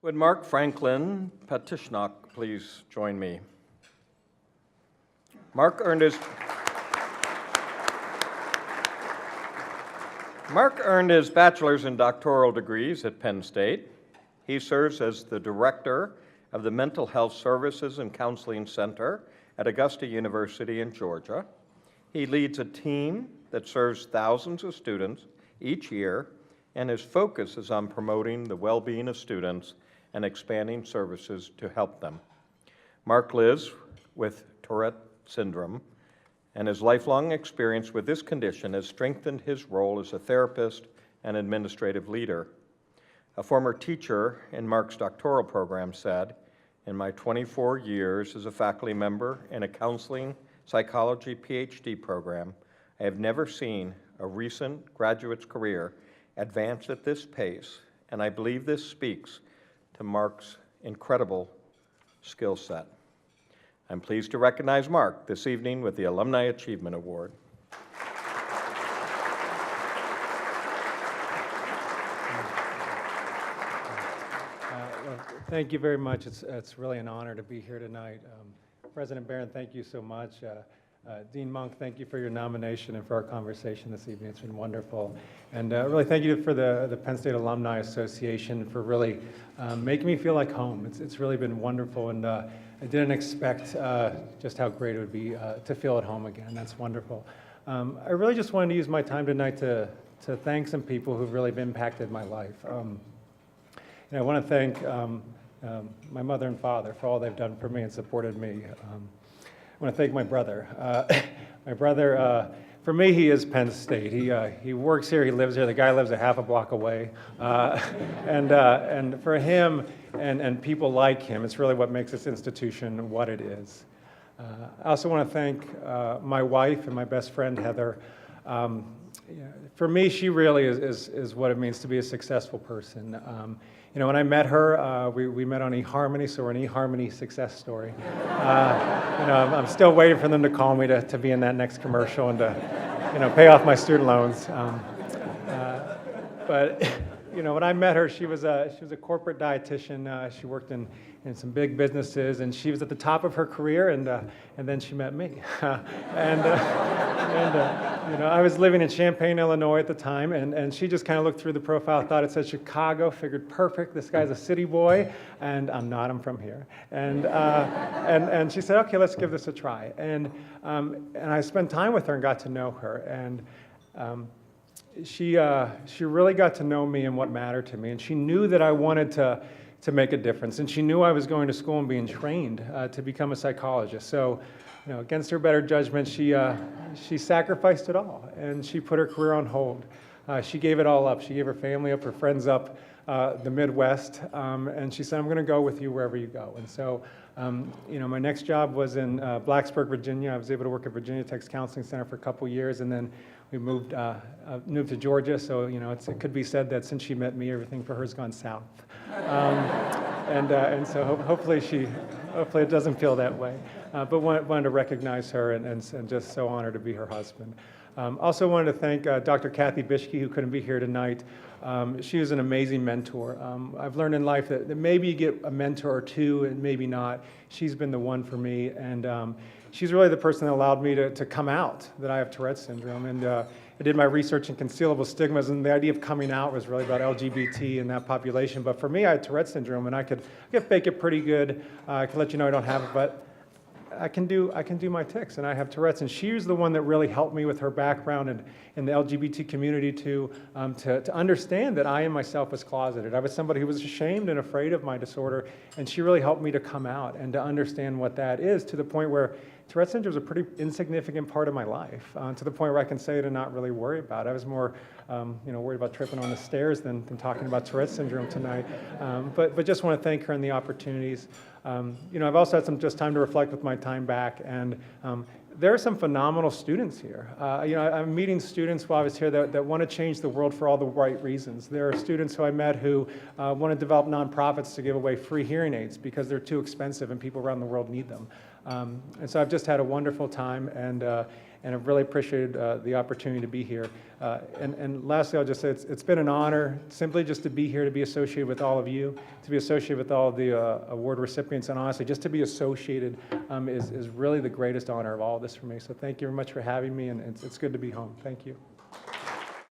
Would Mark Franklin Patishnock please join me? Mark earned his bachelor's and doctoral degrees at Penn State. He serves as the director of the Mental Health Services and Counseling Center at Augusta University in Georgia. He leads a team that serves thousands of students each year, and his focus is on promoting the well-being of students and expanding services to help them. Mark lives with Tourette syndrome, and his lifelong experience with this condition has strengthened his role as a therapist and administrative leader. A former teacher in Mark's doctoral program said, "In my 24 years as a faculty member in a counseling psychology PhD program, I have never seen a recent graduate's career advance at this pace, and I believe this speaks to Mark's incredible skill set." I'm pleased to recognize Mark this evening with the Alumni Achievement Award. Thank you very much. It's really an honor to be here tonight. President Barron, thank you so much. Dean Monk, thank you for your nomination and for our conversation this evening. It's been wonderful. And really thank you for the Penn State Alumni Association for really making me feel like home. It's really been wonderful, and I didn't expect just how great it would be to feel at home again. That's wonderful. I really just wanted to use my time tonight to thank some people who've really impacted my life. I want to thank my mother and father for all they've done for me and supported me. I want to thank my brother. My brother, for me, he is Penn State. He works here, he lives here. The guy lives a half a block away. And for him and people like him, it's really what makes this institution what it is. I also want to thank my wife and my best friend, Heather. For me, she really is what it means to be a successful person. When I met her, we met on eHarmony, so we're an eHarmony success story. I'm still waiting for them to call me to be in that next commercial and to, pay off my student loans. But when I met her, she was a corporate dietitian. She worked in some big businesses, and she was at the top of her career, and then she met me. I was living in Champaign, Illinois at the time, and she just kind of looked through the profile, thought it said Chicago, figured perfect, this guy's a city boy, and I'm not, I'm from here. And she said, okay, let's give this a try. And I spent time with her and got to know her, and she really got to know me and what mattered to me, and she knew that I wanted to make a difference, and she knew I was going to school and being trained to become a psychologist. So, against her better judgment, she sacrificed it all, and she put her career on hold. She gave it all up. She gave her family up, her friends up, the Midwest, and she said, "I'm going to go with you wherever you go." And so, my next job was in Blacksburg, Virginia. I was able to work at Virginia Tech's Counseling Center for a couple years, and then we moved to Georgia. So, it could be said that since she met me, everything for her has gone south. And so hopefully it doesn't feel that way. But wanted to recognize her and just so honored to be her husband. Also wanted to thank Dr. Kathy Bishke, who couldn't be here tonight. She was an amazing mentor. I've learned in life that maybe you get a mentor or two and maybe not. She's been the one for me, and she's really the person that allowed me to come out that I have Tourette syndrome. And I did my research in concealable stigmas, and the idea of coming out was really about LGBT and that population. But for me, I had Tourette syndrome, and I could fake it pretty good. I can let you know I don't have it, but I can do my tics, and I have Tourette's. And she was the one that really helped me with her background and in the LGBT community to understand that I myself was closeted. I was somebody who was ashamed and afraid of my disorder, and she really helped me to come out and to understand what that is, to the point where Tourette syndrome is a pretty insignificant part of my life, to the point where I can say it and not really worry about it. I was more, worried about tripping on the stairs than talking about Tourette syndrome tonight. But just want to thank her and the opportunities. I've also had some just time to reflect with my time back, and there are some phenomenal students here. I'm meeting students while I was here that want to change the world for all the right reasons. There are students who I met who want to develop nonprofits to give away free hearing aids because they're too expensive and people around the world need them. And so I've just had a wonderful time, and and I've really appreciated the opportunity to be here. And lastly, I'll just say it's been an honor simply just to be here, to be associated with all of you, to be associated with all of the award recipients, and honestly, just to be associated is really the greatest honor of all this for me. So thank you very much for having me, and it's good to be home. Thank you.